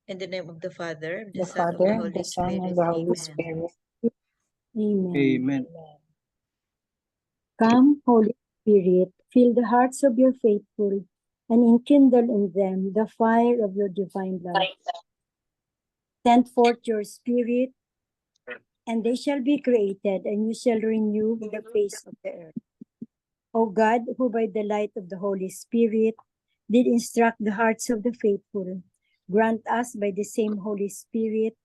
In the name of the Father, the Father, the Son, and the Holy Spirit. Amen. Amen. Come, Holy Spirit, fill the hearts of your faithful and enkindle in them the fire of your divine love. Send forth your Spirit, and they shall be created, and you shall renew the face of the earth. O God, who by the light of the Holy Spirit did instruct the hearts of the faithful, grant us by the same Holy Spirit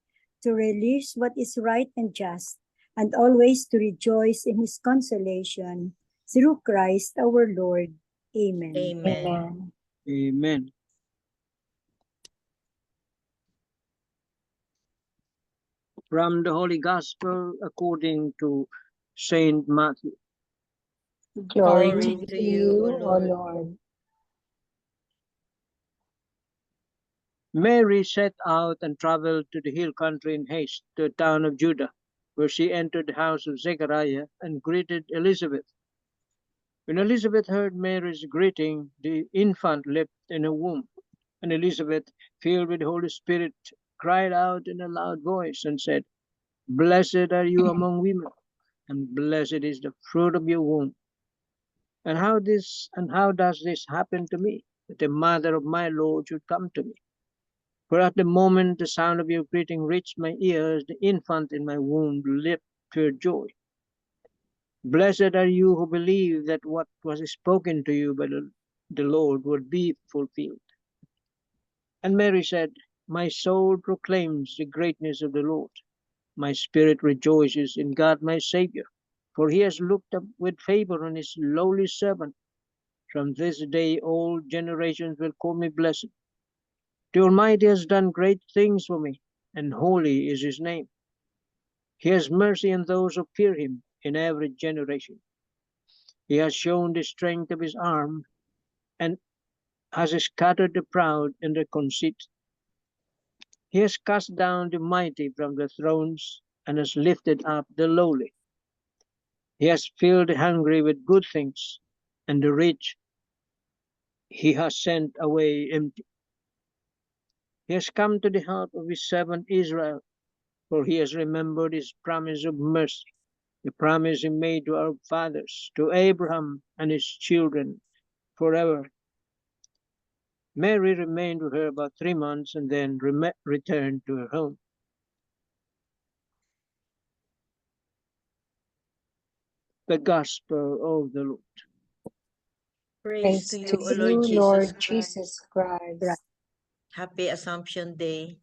to release what is right and just, and always to rejoice in his consolation, through Christ our Lord. Amen. Amen. Amen. Amen. From the Holy Gospel according to Saint Matthew. Glory to you, O Lord. Mary set out and traveled to the hill country in haste to a town of Judah, where she entered the house of Zechariah and greeted Elizabeth. When Elizabeth heard Mary's greeting, the infant leapt in her womb, and Elizabeth, filled with the Holy Spirit, cried out in a loud voice and said, "Blessed are you among women, and blessed is the fruit of your womb. And how does this happen to me, that the mother of my Lord should come to me? For at the moment the sound of your greeting reached my ears, the infant in my womb leapt for joy. Blessed are you who believe that what was spoken to you by the Lord would be fulfilled." And Mary said, "My soul proclaims the greatness of the Lord. My spirit rejoices in God my Savior, for he has looked up with favor on his lowly servant. From this day all generations will call me blessed. The Almighty has done great things for me, and holy is his name. He has mercy on those who fear him in every generation. He has shown the strength of his arm, and has scattered the proud in their conceit. He has cast down the mighty from their thrones, and has lifted up the lowly. He has filled the hungry with good things, and the rich he has sent away empty. He has come to the help of his servant Israel, for he has remembered his promise of mercy, the promise he made to our fathers, to Abraham and his children forever. Mary remained with her about 3 months and then returned to her home. The Gospel of the Lord. Praise to Praise you, to O you, Lord Jesus Lord Christ. Jesus Christ. Happy Assumption Day.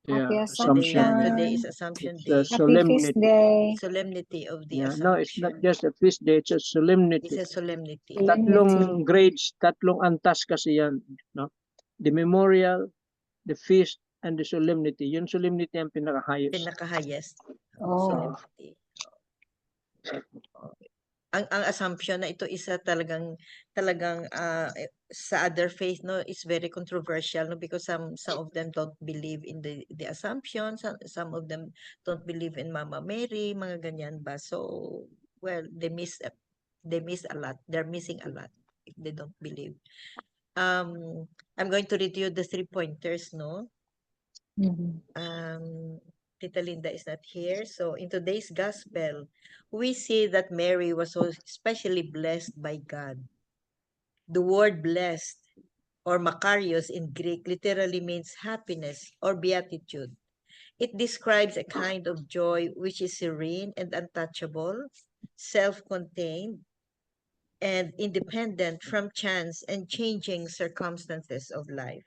Happy Yeah, Assumption. Today is Assumption It's Day. a Happy solemnity. Feast Day. Solemnity of the Yeah, no, it's not Assumption. just a feast day, it's a solemnity. It's a solemnity. Tatlong grades, tatlong antas kasi yan. No? The memorial, the feast, and the solemnity. Yung solemnity ang pinaka-highest. Pinaka-highest. Oh. Solemnity. Ang assumption na ito isa talagang sa other faith, no, is very controversial, no, because some of them don't believe in the assumption, some of them don't believe in Mama Mary, mga ganyan ba. So well, they miss a lot. They're missing a lot if they don't believe. I'm going to read you the 3 pointers, no. Tita Linda is not here. So in today's gospel, we see that Mary was so especially blessed by God. The word blessed, or makarios in Greek, literally means happiness or beatitude. It describes a kind of joy which is serene and untouchable, self-contained, and independent from chance and changing circumstances of life.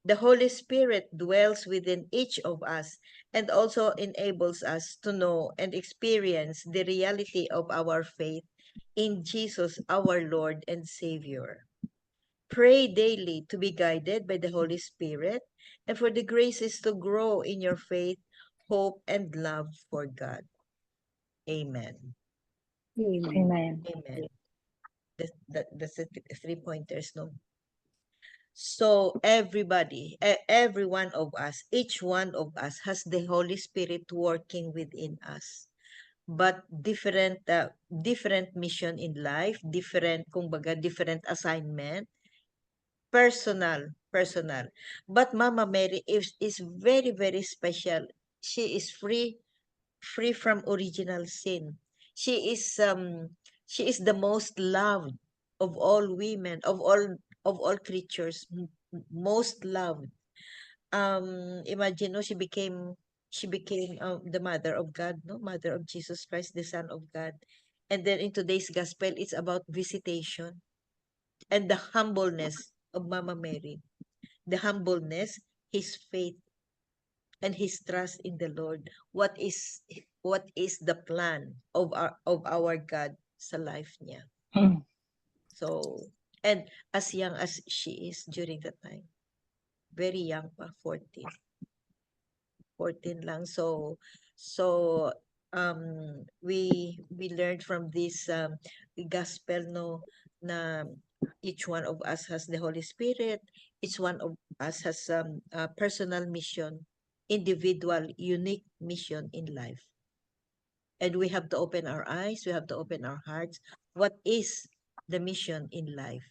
The Holy Spirit dwells within each of us and also enables us to know and experience the reality of our faith in Jesus, our Lord and Savior. Pray daily to be guided by the Holy Spirit and for the graces to grow in your faith, hope, and love for God. Amen. Amen. Amen. That's the 3 pointers, no? So everybody, every one of us, each one of us has the Holy Spirit working within us. But different mission in life, different assignment. personal. But Mama Mary is very, very special. She is free from original sin. She is the most loved of all women, of all creatures, most loved. Imagine, no, she became the mother of God, no, mother of Jesus Christ, the Son of God. And then in today's gospel, it's about visitation and the humbleness of Mama Mary. The humbleness, his faith, and his trust in the Lord. What is the plan of our God sa life niya? So, and as young as she is during that time, very young pa, 14 lang. So we learned from this gospel, no, na each one of us has the Holy Spirit. Each one of us has a personal mission, individual, unique mission in life. And we have to open our eyes, we have to open our hearts. What is the mission in life?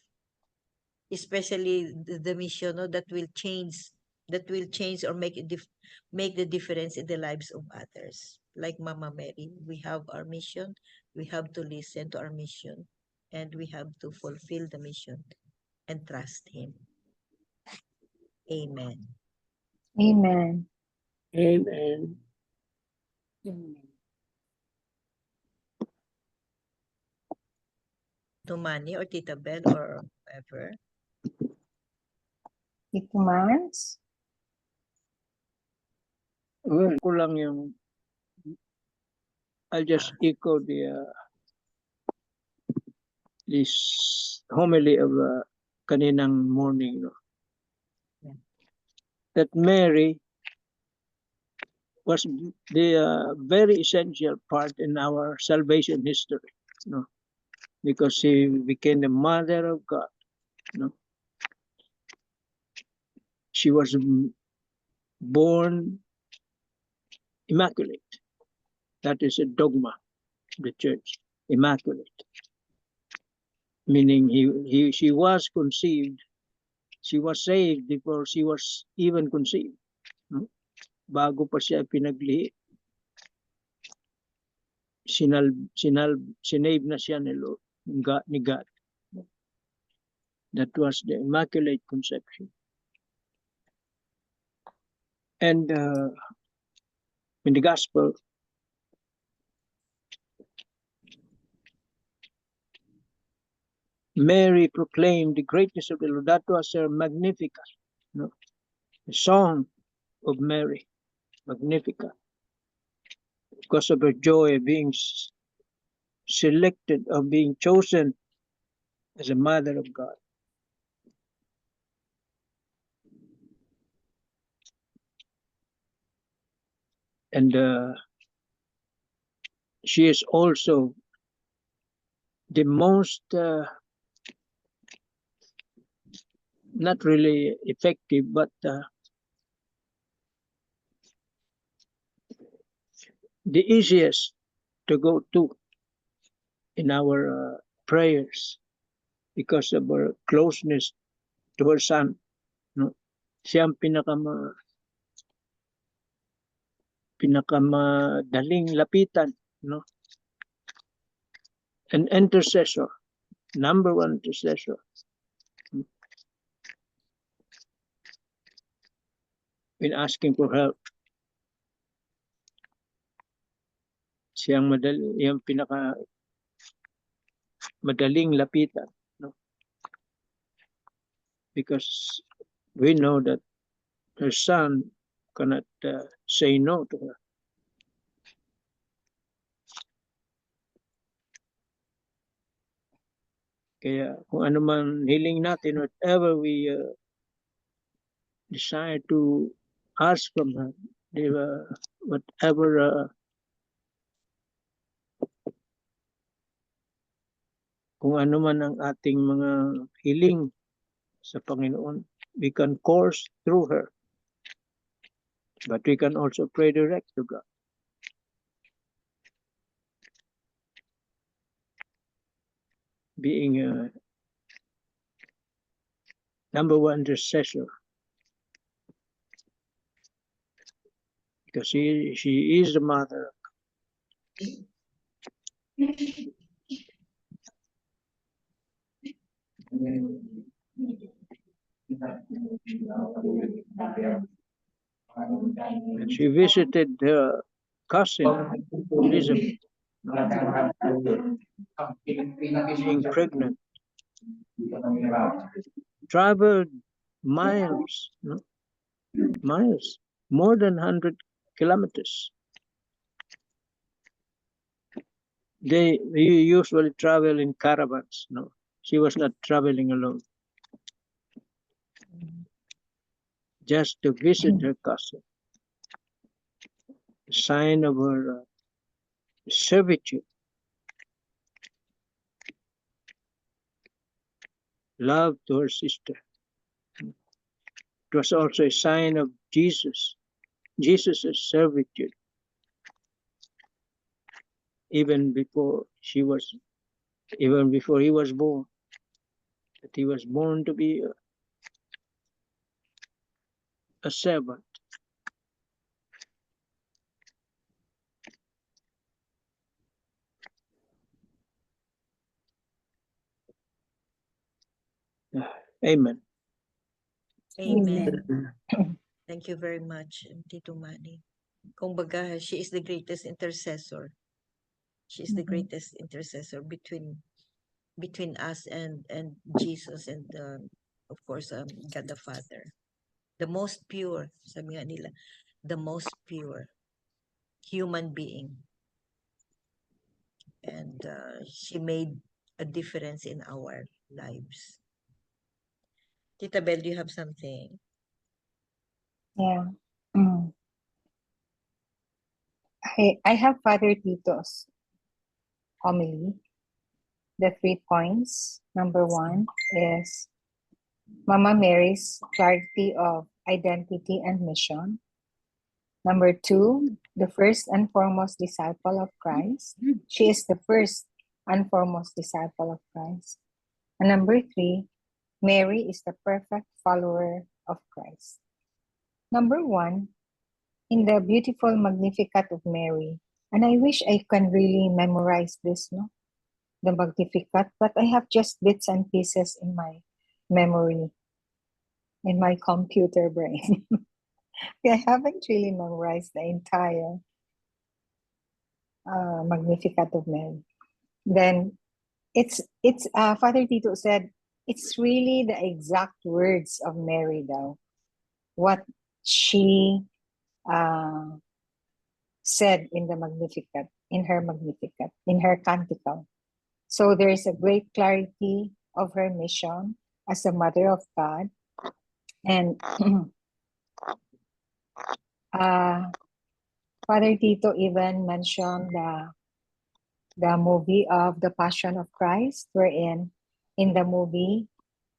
Especially the mission, no, that will change or make the difference in the lives of others. Like Mama Mary, we have our mission, we have to listen to our mission, and we have to fulfill the mission and trust Him. Amen. Amen. Amen. To Manny or Tita Bell or whoever. Tito Mans? Well, kulang yung, I'll just echo this homily of kaninang morning, no? Yeah. That Mary was the very essential part in our salvation history, no? Because she became the mother of God, no? She was born immaculate. That is a dogma of the church, immaculate. Meaning she was conceived, she was saved before she was even conceived, no? Bago pa siya pinaglihi, sinave na siya ni Lord, ni God. That was the Immaculate Conception. And in the Gospel, Mary proclaimed the greatness of the Lord. That was her Magnificat, no? The song of Mary, Magnificat, because of her joy of being selected, of being chosen as a mother of God. And she is also the most not really effective, but the easiest to go to in our prayers because of her closeness to her son, no? Siya ang pinakamadaling lapitan, no? An intercessor, number one intercessor. In asking for help, siyang yung pinaka madaling lapitan, no? Because we know that her son cannot say no to her. Kaya kung ano man hiling natin, whatever we desire to ask from her, whatever kung ano man ang ating mga hiling sa Panginoon, we can course through her. But we can also pray direct to God. Being Number one, intercessor. Because she is the mother. And she visited her cousin, Elizabeth, being pregnant. Traveled miles, no? Miles, more than 100 kilometers. They usually travel in caravans, no? She was not traveling alone. Just to visit her cousin. A sign of her servitude, love to her sister. It was also a sign of Jesus' servitude, even before he was born. That he was born to be a servant. Amen. Amen. Amen. Thank you very much, Tito Manny. Kumbaga, she is the greatest intercessor. She is the Mhm. greatest intercessor between us and Jesus and of course God the Father. The most pure, sabi nga nila, the most pure human being. And she made a difference in our lives. Tita Bel, do you have something? Yeah. Mm. I have Father Tito's homily. The 3 points. Number 1 is Mama Mary's clarity of identity and mission. Number 2, the first and foremost disciple of Christ. She is the first and foremost disciple of Christ. And number 3, Mary is the perfect follower of Christ. Number 1, in the beautiful Magnificat of Mary, and I wish I can really memorize this, no? The Magnificat, but I have just bits and pieces in my memory, in my computer brain. I haven't really memorized the entire Magnificat of Mary. Then it's Father Tito said it's really the exact words of Mary, though, what she said in the Magnificat, in her Magnificat, in her canticle. So there is a great clarity of her mission as a mother of God. And Father Tito even mentioned the movie of The Passion of Christ, wherein in the movie,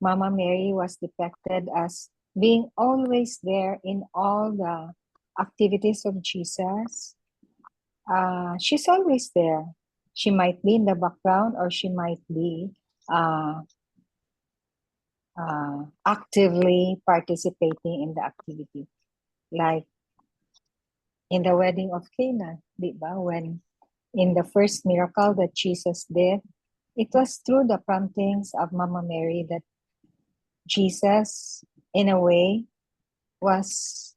Mama Mary was depicted as being always there in all the activities of Jesus. She's always there. She might be in the background or she might be actively participating in the activity. Like in the wedding of Cana, di ba? When in the first miracle that Jesus did, it was through the promptings of Mama Mary that Jesus, in a way, was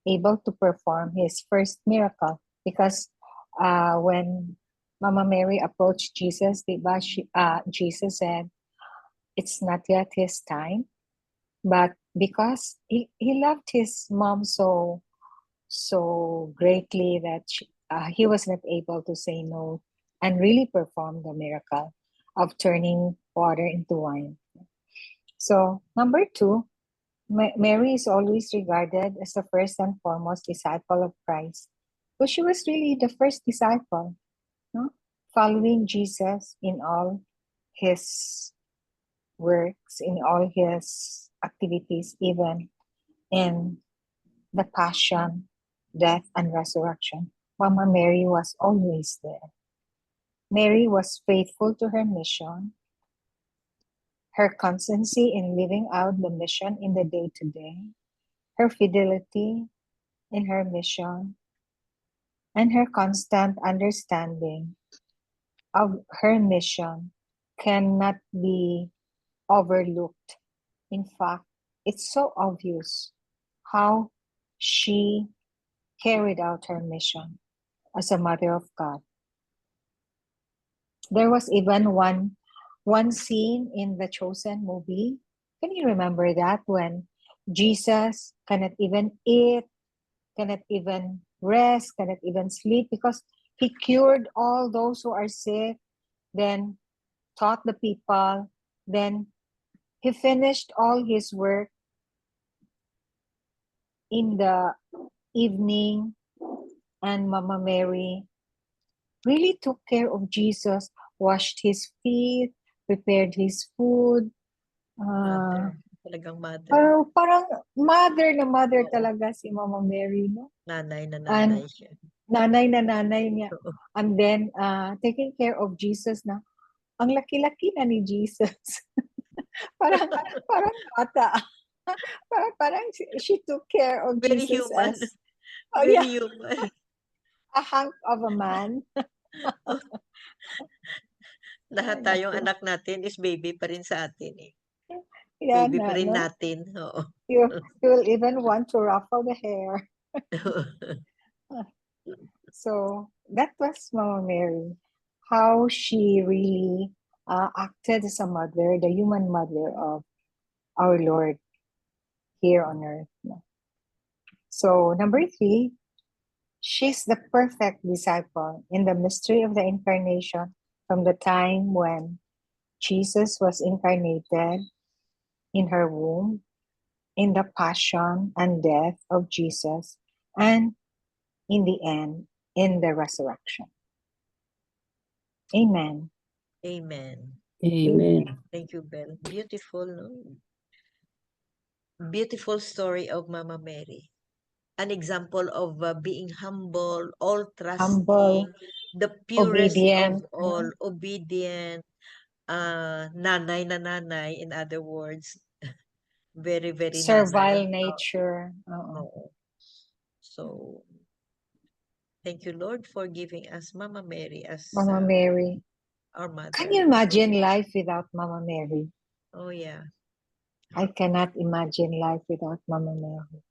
able to perform his first miracle. Because when Mama Mary approached Jesus, Jesus said, it's not yet his time. But because he loved his mom so greatly that he was not able to say no and really perform the miracle of turning water into wine. So number 2, Mary is always regarded as the first and foremost disciple of Christ. So she was really the first disciple, no? Following Jesus in all his works, in all his activities, even in the passion, death, and resurrection. Mama Mary was always there. Mary was faithful to her mission. her constancy in living out the mission in the day-to-day, her fidelity in her mission, and her constant understanding of her mission cannot be overlooked. In fact, it's so obvious how she carried out her mission as a mother of God. There was even one scene in the Chosen movie. Can you remember that, when Jesus cannot even eat, cannot even rest, cannot even sleep, because he cured all those who are sick, then taught the people, then he finished all his work in the evening, and Mama Mary really took care of Jesus, washed his feet, prepared his food. Mother. Talagang mother. Parang mother na mother Oo. talaga si Mama Mary, no? Nanay na And nanay siya. nanay na nanay niya. Oo. And then, taking care of Jesus na, ang laki-laki na ni Jesus. parang bata. parang she took care of Very Jesus human. as, Very human. a hunk of a man. Lahat Ay, tayong naku. anak natin is baby pa rin sa atin eh. Yan Baby na, pa rin no? natin. Oo. You will even want to ruffle the hair. So that was Mama Mary, how she really acted as a mother, the human mother of our Lord here on earth. So number 3, she's the perfect disciple in the mystery of the incarnation, from the time when Jesus was incarnated in her womb, in the passion and death of Jesus, and in the end, in the resurrection. Amen. Amen. Amen. Thank you, Belle. Beautiful, no? Beautiful story of Mama Mary. An example of being humble, all trusting, Humble, the purest obedient, of all, obedient, nanay na nanay, in other words. Very, very servile nanay. nature. Oo. So, thank you, Lord, for giving us Mama Mary as Mama Mary. our mother. Can you imagine life without Mama Mary? Oh, yeah. I cannot imagine life without Mama Mary.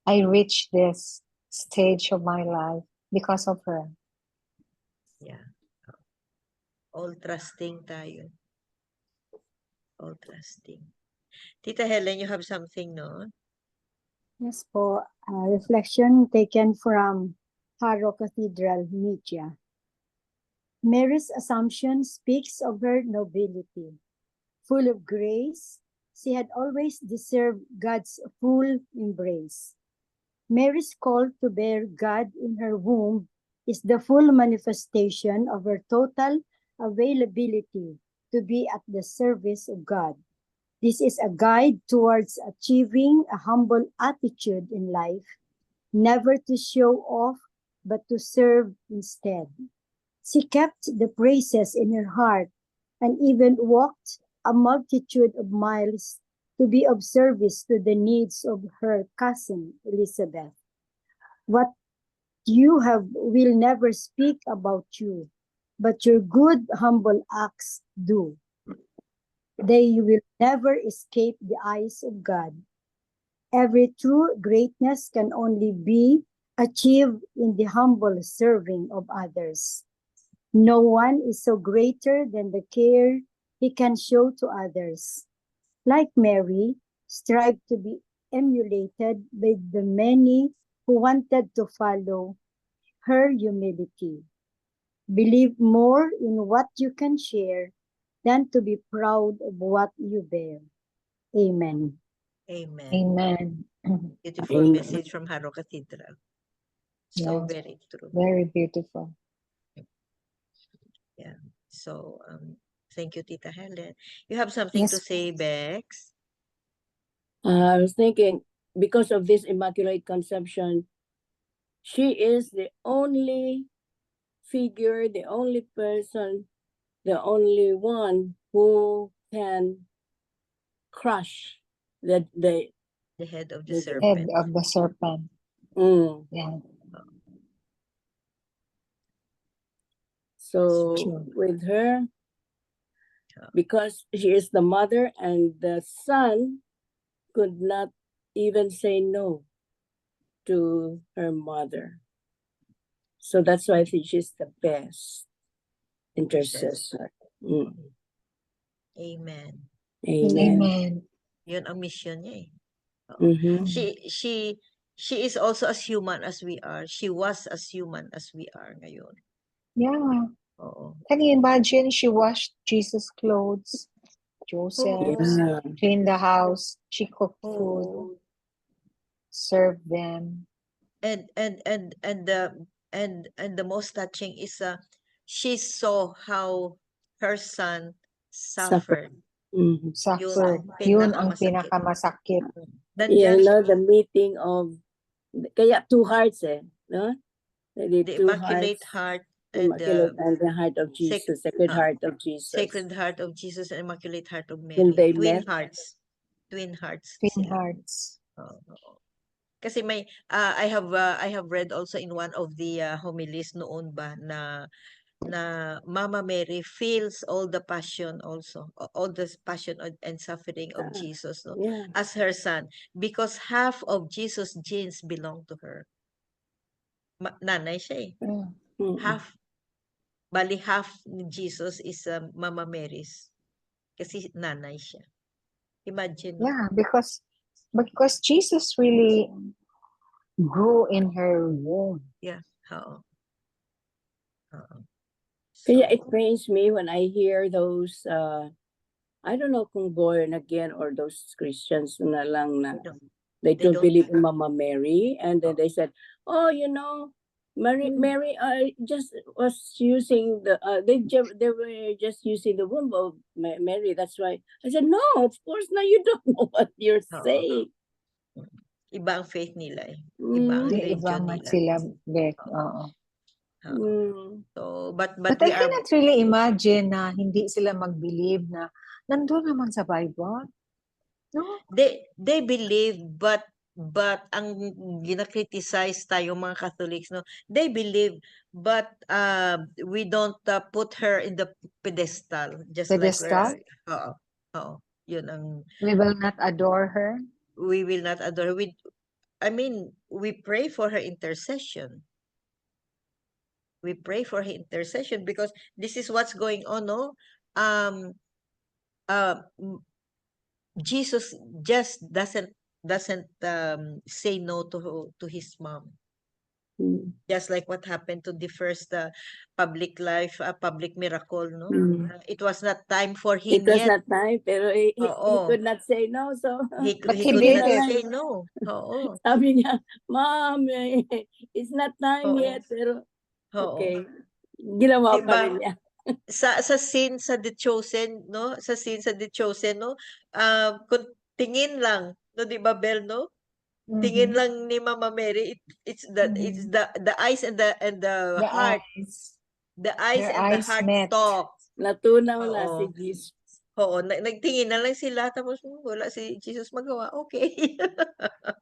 I reached this stage of my life because of her. Yeah. All trusting tayo. All trusting. Tita Helen, you have something, no? Yes po, reflection taken from Harrow Cathedral, Nietzsche. Mary's Assumption speaks of her nobility. Full of grace, she had always deserved God's full embrace. Mary's call to bear God in her womb is the full manifestation of her total availability to be at the service of God. This is a guide towards achieving a humble attitude in life, never to show off, but to serve instead. She kept the praises in her heart and even walked a multitude of miles to be of service to the needs of her cousin Elizabeth. What you have will never speak about you, but your good, humble acts do. They will never escape the eyes of God. Every true greatness can only be achieved in the humble serving of others. No one is so greater than the care he can show to others. Like Mary, strive to be emulated by the many who wanted to follow her humility. Believe more in what you can share than to be proud of what you bear. Amen. Amen. Amen. Beautiful Amen. message from Harrow Cathedral. So Yes. very true. Very beautiful. Yeah. So, thank you, Tita Helen. You have something to Yes. say, Bex? I was thinking, because of this Immaculate Conception, she is the only figure, the only person, the only one who can crush the The head of the The serpent. Head of the serpent. mm. Yeah. So true. with her, Yeah. because she is the mother, and the son could not even say no to her mother. So that's why I think she's the best intercessor. Mm. Amen. Amen. Amen. Yun ang mission niya eh. Oo. Mhm. She is also as human as we are. She was as human as we are ngayon. Yeah. Oo. Can you imagine she washed Jesus' clothes, Joseph's, Yeah. cleaned the house, she cooked food, Oo. served them. And the most touching is she saw how her son suffered. Mhm. Suffered. Yun Yun ang pinakamasakit. pinakamasakit. Yeah, Nandiyan you know, siya, the meeting of, kaya two hearts no? The the two Immaculate hearts, Heart and Immaculate and the Heart of Sac- Jesus, Sacred ah, Heart of Jesus. Sacred Heart of Jesus and Immaculate Heart of When Mary. they Twin met. hearts. Twin hearts Twin sila. hearts. Oo. Kasi may I have read also in one of the homilies noon ba na Mama Mary feels all the passion also, all the passion and suffering of Jesus, no, Yeah. as her son, because half of Jesus' genes belong to her. Nanay siya eh. Yeah. Mm. Bali half ni Jesus is Mama Mary's. Kasi nanay siya. Imagine, no? Yeah, because Jesus really grew in her womb. Yeah. Oo. Oo. Kaya So, it pains me when I hear those, I don't know kung born again or those Christians na lang na they they don't don't- believe in Mama Mary, and then they said, oh, you know, Mary just was using the they were just using the womb of Mary. That's why I said, no, of course not. You don't know what you're Oo. saying. Iba ang faith nila eh. Iba ang Mm. religion Iba man nila. sila, Beth. Oo. Oo. Mm. So, but But we I are, cannot really imagine na hindi sila mag-believe na nandun naman sa Bible. No? they believe, but ang gina-criticize tayo mga Catholics, no, they believe, but we don't put her in the pedestal, just Pedestal? like oo, yun ang We will not adore her. we will not adore. We pray for her intercession. We pray for her intercession because this is what's going on, no? Jesus just doesn't say no to his mom. Mm. Just like what happened to the first public miracle, no? Mm. It was not time for It him was yet. not time, pero he Oo. could not say no, so But He he could did not it. say no. Oo. sabi niya, Mom, it's not time Oo. yet, pero Oo. okay. Ginawa pa Diba? rin niya. Sa scene sa The Chosen, no? Sa scene sa The Chosen, no? Kung tingin lang, no, 'di ba, Bel, no? Tingin Mhm. lang ni Mama Mary, it's Mhm. the eyes and the The heart. eyes. The eyes Their and the eyes heart met. talk. Natunaw na Oo. si Jesus. Oo, nagtingin na lang sila tapos wala si Jesus magawa. Okay.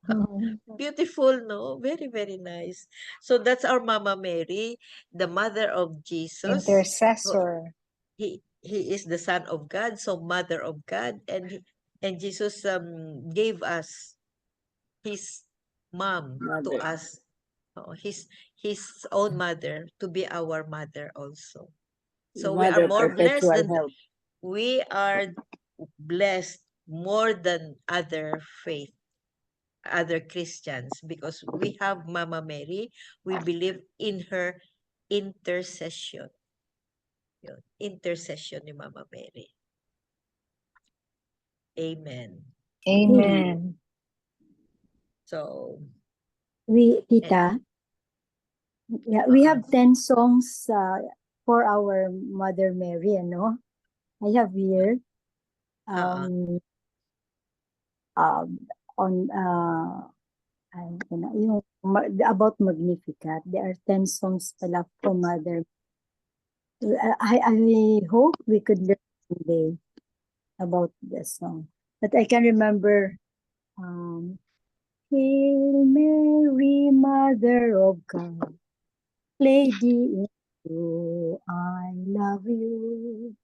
Mhm. Beautiful, no? Very, very nice. So that's our Mama Mary, the mother of Jesus. Intercessor. He is the Son of God, so Mother of God, and Jesus gave us his mom to Mother. us. His own mother to be our mother also. So we are Mother more blessed perpetual than help. we are blessed more than other faith, other Christians, because we have Mama Mary. We believe in her intercession. Yun, intercession ni Mama Mary. Amen. Amen. So, Tita, yeah, we have 10 songs for our Mother Mary, no? I have here on yung about Magnificat. There are 10 songs pala for Mother. I hope we could learn someday. about the song. But I can remember, Hail Mary, Mother of God, Lady in blue, I love you.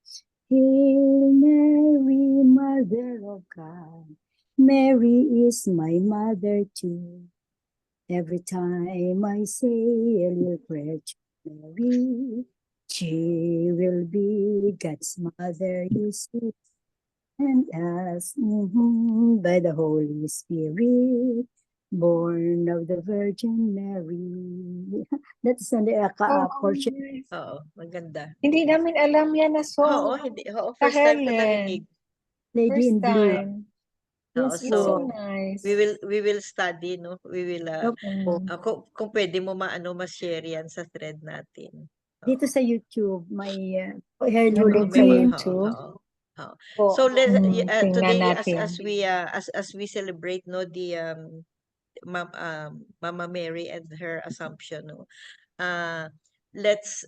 Hail Mary, Mother of God, Mary is my mother too. Every time I say a little prayer to Mary, she will be God's mother, you see. And as by the Holy Spirit, born of the Virgin Mary. That's on the portion. nice. Oo, maganda. Hindi namin alam yan na song. Oo, hindi. Oo, Sa first time ko Helen. narinig. Lady First in Blue. time. Oo, Yes, It's so so nice. we will study, no? We will Opo. kung pwede mo ma-share yan sa thread natin. Dito Oo. sa YouTube, may Hail Nandun Holy sa Meron, Queen. YouTube. oo. Po. So Tingnan today natin. as we celebrate, no, the Mama Mary and her Assumption, no, let's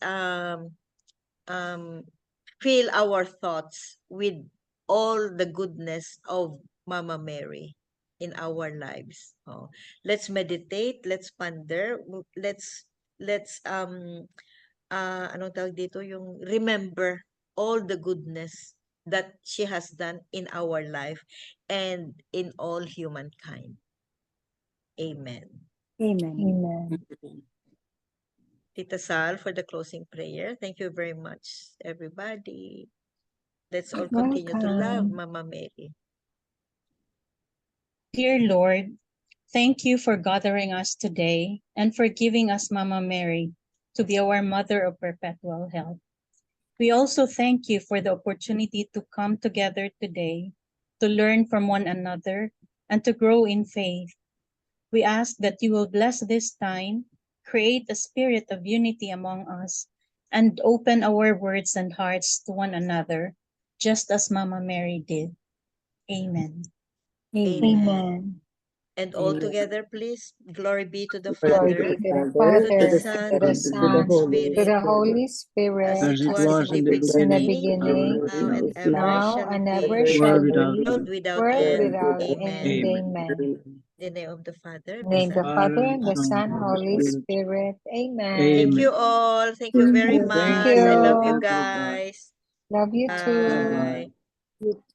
fill our thoughts with all the goodness of Mama Mary in our lives. Oh, let's meditate, let's ponder, let's anong tawag dito, yung remember all the goodness that she has done in our life and in all humankind. Amen. Amen. Amen. Tita Sal for the closing prayer. Thank you very much, everybody. Let's all continue to love Welcome. Mama Mary. Dear Lord, thank you for gathering us today and for giving us Mama Mary to be our mother of perpetual health. We also thank you for the opportunity to come together today to learn from one another and to grow in faith. We ask that you will bless this time, create a spirit of unity among us, and open our words and hearts to one another, just as Mama Mary did. Amen. Amen. Amen. And all together, please. Glory be to the Glory Father, be to the to Father, the to Son, the and Son, to the to the Spirit, Holy as Spirit, it As it was was in in the the in the beginning, beginning, now and is ever now, shall and be, ever shall world without be, world without world end. without Amen. end. Amen. Amen. In the name of the Father, In the the name of the Son, Father, Father, and the Son, Son, Holy Spirit. Spirit. Amen. thank you Amen. all. Thank you very Amen. Thank much. I love you you. guys. Love you Bye too. bye. Bye.